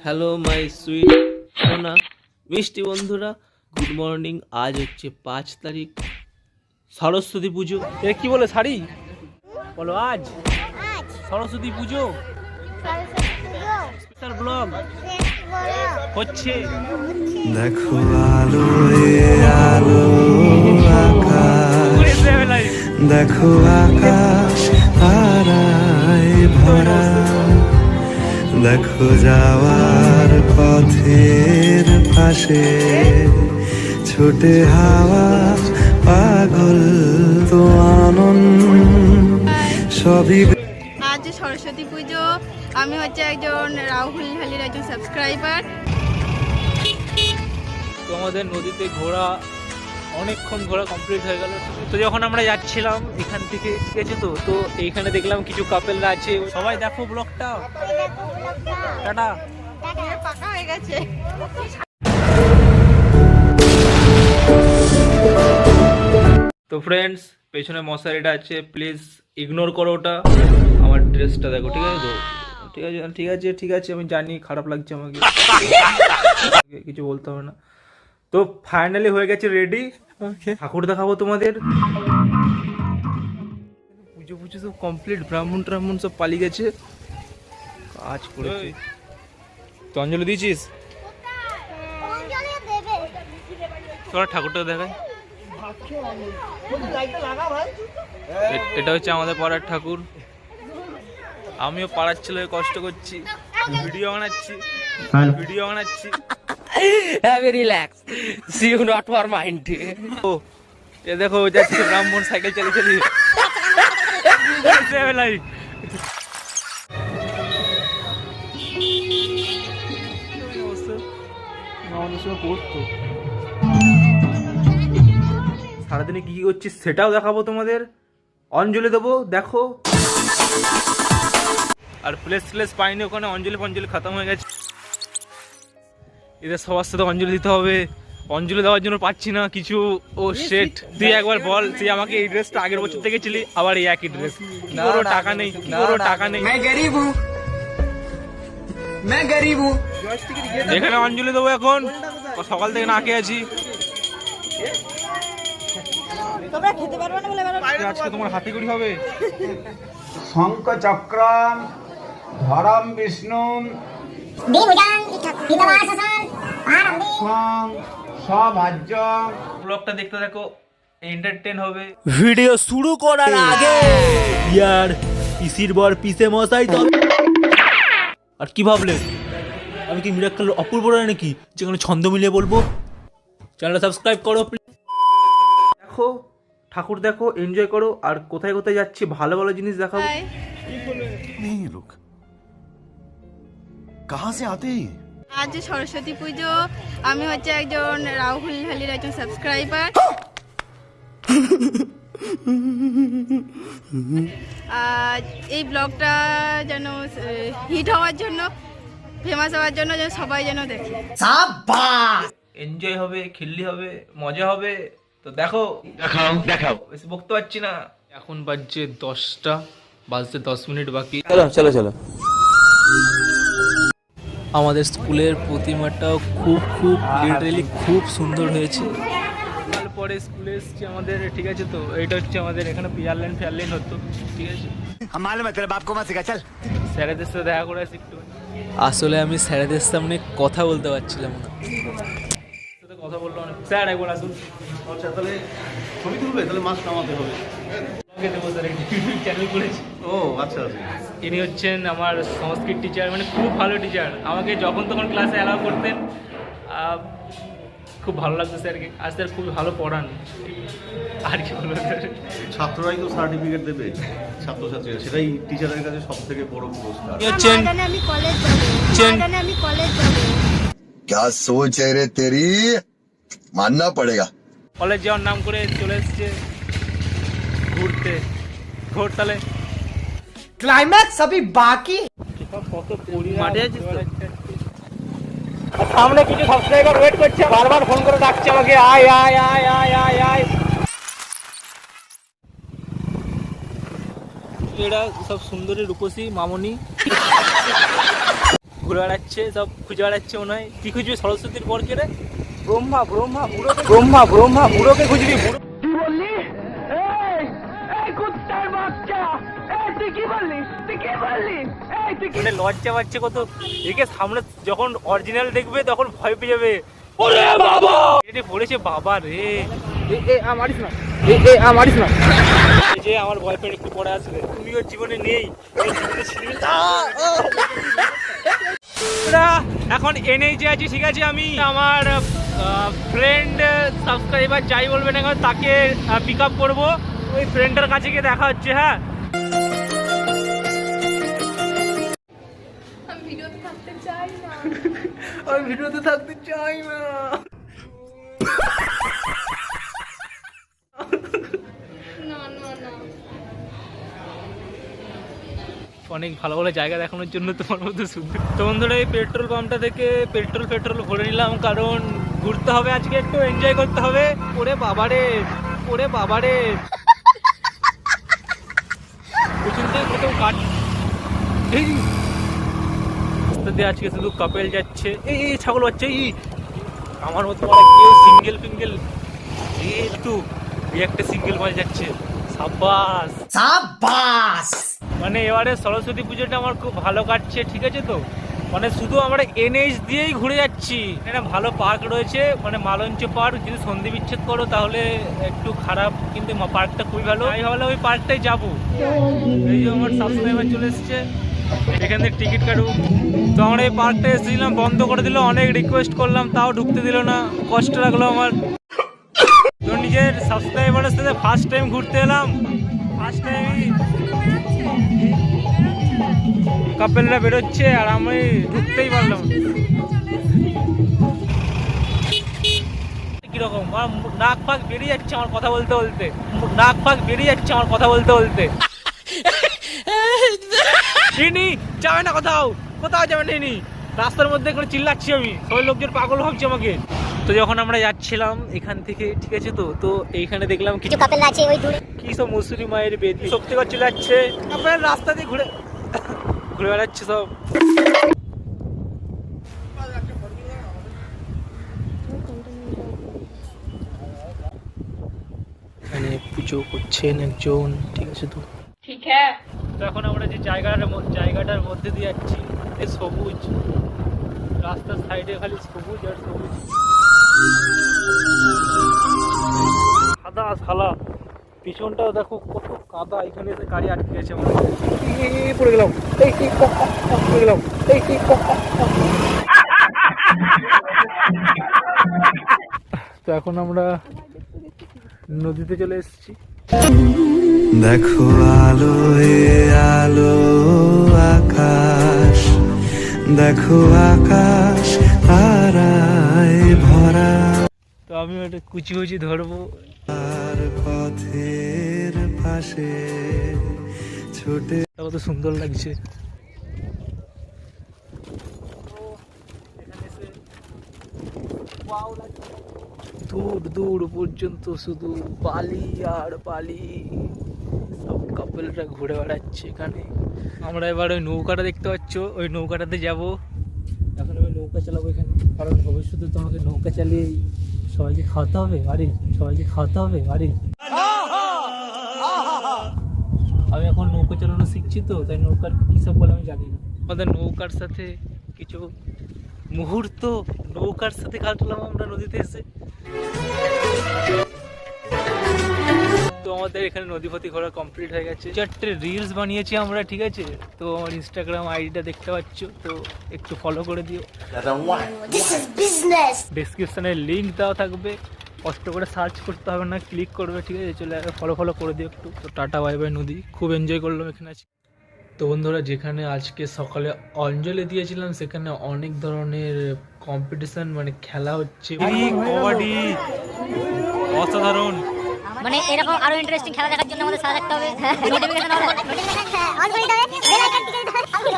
Hello my sweet সোনা মিষ্টি বন্ধুরা, গুড মর্নিং। আজ হচ্ছে 5 তারিখ, সরস্বতী পুজো। এ কি বলে শাড়ি বলো? আজ সরস্বতী পুজো স্পেশাল ব্লগ হচ্ছে। দেখো আলো আলো আকাশ, দেখো আকাশ তারায় ভরা, দেখো যাওয়ার পথের পাশে ছোটে হাওয়া পাগল তো আনন্দ সবই। আজ সরস্বতী পুজো, আমি হচ্ছে একজন রাহুল হালির একজন সাবস্ক্রাইবার। তো আমাদের নদীতে ঘোরা অনেকক্ষণ ঘোরা কমপ্লিট হয়ে গেল। তো যখন আমরা যাচ্ছিলাম এখান থেকে, ঠিক আছে, তো এইখানে দেখলাম কিছু কাপেলরা আছে। সবাই দেখো ব্লগটা, টাটা। পাকা হয়ে গেছে। তো ফ্রেন্ডস, পেছনে মশারিটা আছে, প্লিজ ইগনোর করো ওটা। আমার ড্রেসটা দেখো, ঠিক আছে তো? ঠিক আছে ঠিক আছে ঠিক আছে, আমি জানি খারাপ লাগছে আমাকে, কিছু বলতে হবে না। তো ফাইনালি হয়ে গেছে রেডি, ঠাকুর দেখাবো তোমাদের। পুজো পুজো সব কমপ্লিট, ব্রাহ্মণ ট্রাহ্মণ সব পালিয়ে গেছে, কাজ করেছে। তো অঞ্জলি দিয়েছিস? তোরা ঠাকুরটা দেখায়। এটা হচ্ছে আমাদের পাড়ার ঠাকুর। আমিও পাড়ার ছেলে কষ্ট করছি, ভিডিও বানাচ্ছি। relax. See you not for mind. ও এ দেখো যাচ্ছে ব্রাহ্মণ সাইকেল চালিয়ে চালিয়ে। সারাদিনে কি কি করছিস সেটাও দেখাবো তোমাদের, অঞ্জলি দেবো দেখো। আর প্লেস পাইনি ওখানে, অঞ্জলি খতম হয়ে গেছে। এদের সবার সাথে অঞ্জলি দিতে হবে, অঞ্জলি দেওয়ার জন্য পাচ্ছি না কিছু। ও শেট, তুই একবার বল, তুই আমাকে এই ড্রেসটা আগের বছর থেকে ছিলি, আবার এই একই ড্রেস। টাকা নেই, টাকা নেই। এখানে অঞ্জলি দেবো এখন, সকাল থেকে না খেয়ে আছি। আজকে তোমার হাতে করি হবে। শঙ্খ চক্রম ধরম বিষ্ণু সভাজ্য। ব্লগটা দেখতে দেখো, এন্টারটেইন হবে। ভিডিও শুরু করার আগে ইয়ার পিসির বর পিসে মশাই তো। আর কি ভাবলে আমি কি মিরাক্কেল অপূর্ব রায় নাকি যেখানে ছন্দ মিলিয়ে বলবো? চ্যানেলটা সাবস্ক্রাইব করো দেখো ঠাকুর দেখো, এনজয় করো। আর কোথায় কোথায় যাচ্ছি ভালো ভালো জিনিস দেখাবো। আজ সরস্বতী পুজো, আমি হচ্ছে একজন রাহুল হালির একজন সাবস্ক্রাইবার। আর এই ব্লগটা যেন হিট হওয়ার জন্য, ফেমাস হওয়ার জন্য যেন সবাই যেন দেখে। এনজয় হবে, খিল্লি হবে, মজা হবে। তো দেখো, দেখাও বেশি বকতে পারছি না। এখন বাজছে 10টা, বাজতে 10 মিনিট বাকি। চলো। আমাদের স্কুলের প্রতিমাটাও খুব লিটারেলি খুব সুন্দর হয়েছে। তারপরে স্কুলে এসছি আমাদের, ঠিক আছে তো? এটা হচ্ছে আমাদের এখানে ফেয়ারলাইন হতো, ঠিক আছে। স্যারেদের সাথে দেখা করে আসি একটু। আসলে আমি স্যারেদের সামনে কথা বলতে পারছিলাম না, কথা বললো অনেক। স্যার একবার আসুন। আচ্ছা, তাহলে ছবি তুলবে, তাহলে মাছ নামাতে হবে। চ্যানেল করেছি। ও আচ্ছা আচ্ছা। ইনি হচ্ছেন আমার সংস্কৃত টিচার, মানে খুব ভালো টিচার। আমাকে যখন তখন ক্লাসে অ্যালাউ করতেন, খুব ভালো লাগতো স্যারকে। আর স্যার খুব ভালো পড়ান। আর কি বলবো, ছাত্ররাই তো সার্টিফিকেট দেবে, ছাত্রছাত্রীরা, সেটাই টিচারের কাছে সব থেকে বড় পুরস্কার। আমি কলেজ যাবো। क्या सोच है रे तेरी, मानना पड़ेगा। কলেজ যাওয়ার নাম করে চলে এসছে ঘুরতে। ঘোরতালে Climax अभी बाकी। মাঠে আছিস তো? সামনে কিছু সাবস্ক্রাইবার ওয়েট করছে, বারবার ফোন করে ডাকছে আমাকে, আয়। এরা সব সুন্দরী রূপসী মামনি। ঘুরে বেড়াচ্ছে, সব খুঁজে বেড়াচ্ছে মনে হয়। কি খুঁজবে সরস্বতীর বরকে রে? বুড়োকে খুঁজবি? মানে লজ্জা পাচ্ছে কত, একে সামনে যখন অরিজিনাল দেখবে তখন ভয় পেয়ে যাবে। ওরে বাবা, এটা পড়েছে বাবা রে। আমারিস না, এই যে আমার বয়ফ্রেন্ড একটু পরে আসবে, তুমি ওর জীবনে নেই, ওর জীবনে ছিলবে না। এখন এনএইচে আছি, ঠিক আছে। আমি আমার ফ্রেন্ড সাবস্ক্রাইবার যাই বলবে না কেন তাকে পিক আপ করবো। ওই ফ্রেন্ডের কাছে গিয়ে দেখা হচ্ছে। হ্যাঁ, আমি ভিডিওতে থাকতে চাই না। অনেক ভালো ভালো জায়গা দেখানোর জন্য তোমার মধ্যে শুধু। তো বন্ধুরা, এই পেট্রোল পাম্পটা থেকে পেট্রোল ভরে নিলাম, কারণ ঘুরতে হবে আজকে, একটু এনজয় করতে হবে। ওরে বাবারে, পিছন থেকে কোথাও কাট আজকে শুধু কাপেল যাচ্ছে। এই ছাগল বাচ্চা, আমার মতো কেউ সিঙ্গেল একটু একটা সিঙ্গেল মাল যাচ্ছে। সাব্বাস। মানে এবারে সরস্বতী পুজোটা আমার খুব ভালো কাটছে, ঠিক আছে। তো মানে শুধু আমরা এনএইচ দিয়েই ঘুরে যাচ্ছি। এখানে ভালো পার্ক রয়েছে, মানে মালঞ্চ পার্ক। যদি সন্ধি বিচ্ছেদ করো তাহলে একটু খারাপ, কিন্তু পার্কটা খুবই ভালো। আমি ভাবলাম ওই পার্কটাই যাবো। এই যে আমার সাবস্ক্রাইবার চলে এসছে, এখান থেকে টিকিট কাটবো। তো আমরা এই পার্কটা এসেছিলাম, বন্ধ করে দিল। অনেক রিকোয়েস্ট করলাম, তাও ঢুকতে দিল না। কষ্ট লাগলো আমার। তো নিজের সাবস্ক্রাইবারের সাথে ফার্স্ট টাইম ঘুরতে এলাম। ফার্স্ট টাইম কাপেলরা বেরোচ্ছে আর আমি ঢুকতেই পারলাম। কিরকম নাক ফাঁক বেরিয়ে যাচ্ছে আমার কথা বলতে বলতে। ইনি যাবে না, কোথাও যাবে না। ইনি রাস্তার মধ্যে করে চিল্লাচ্ছি আমি, সবাই লোকজন পাগল ভাবছে আমাকে। তো যখন আমরা যাচ্ছিলাম এখান থেকে, ঠিক আছে, তো এইখানে দেখলাম কিছু কাপেল আছে, ওই দূরে কি সব মুসুরি মায়ের বেদি সত্যি করে চলে যাচ্ছে। আপনার রাস্তা দিয়ে ঘুরে বেড়াচ্ছে সব। এখানে পুজো করছেন একজন, ঠিক আছে। তো ঠিক হ্যাঁ, তো এখন আমরা যে জায়গাটার মধ্যে দিয়ে যাচ্ছি, এই সবুজ রাস্তার সাইডে, খালি সবুজ আর সবুজ, সাদা সালা। পিছনটাও দেখো কত কাদা, এখানে এসে গাড়ি আটকে গেছে। আমার পড়ে গেলাম, তো এখন আমরা নদীতে চলে এসেছি। দেখো আলো আকাশ, দেখো আকাশ তারায় ভরা। তো আমি একটা কুচি ধরবো, আর পথের পাশে ছোটে। কত সুন্দর লাগছে। দূর পর্যন্ত শুধু বালি আর বালি, সব কাপেলরা ঘুরে বেড়াচ্ছে এখানে। আমরা এবার ওই নৌকাটা দেখতে পাচ্ছ, ওই নৌকাটাতে যাব। এখন আমি নৌকা চালাবো এখানে, কারণ ভবিষ্যতে তোমাকে নৌকা চালিয়ে সবাইকে খাওয়াতে হবে বাড়ি। আমি এখন নৌকা চালানো শিখছি, তো তাই নৌকার কী সব বলে আমি জানি না। আমাদের নৌকার সাথে কিছু মুহূর্ত নৌকার সাথে কাটলাম আমরা নদীতে এসে। তো আমাদের এখানে নদীপথি ঘোরা কমপ্লিট হয়ে গেছে। 4টে রিলস বানিয়েছি আমরা, ঠিক আছে। তো আমার ইনস্টাগ্রাম আইডিটা দেখতে পাচ্ছ, তো একটু ফলো করে দিও। ডেসক্রিপশনে লিঙ্ক দেওয়া থাকবে, কষ্ট করে সার্চ করতে হবে না, ক্লিক করবে, ঠিক আছে। চলে ফলো করে দিও একটু। তো টাটা বাই বাই নদী, খুব এনজয় করলাম এখানে আছি। তো বন্ধুরা, যেখানে আজকে সকালে অঞ্জলি দিয়েছিলাম সেখানে অনেক ধরনের কম্পিটিশন, মানে খেলা হচ্ছে। কবাডি অসাধারণ। মানে এরকম আরো ইন্টারেস্টিং খেলা দেখার জন্য আমাদের সাথে থাকতে হবে। নোটিফিকেশন অন করে দিতে হবে, বেল আইকন টিপে দিতে হবে।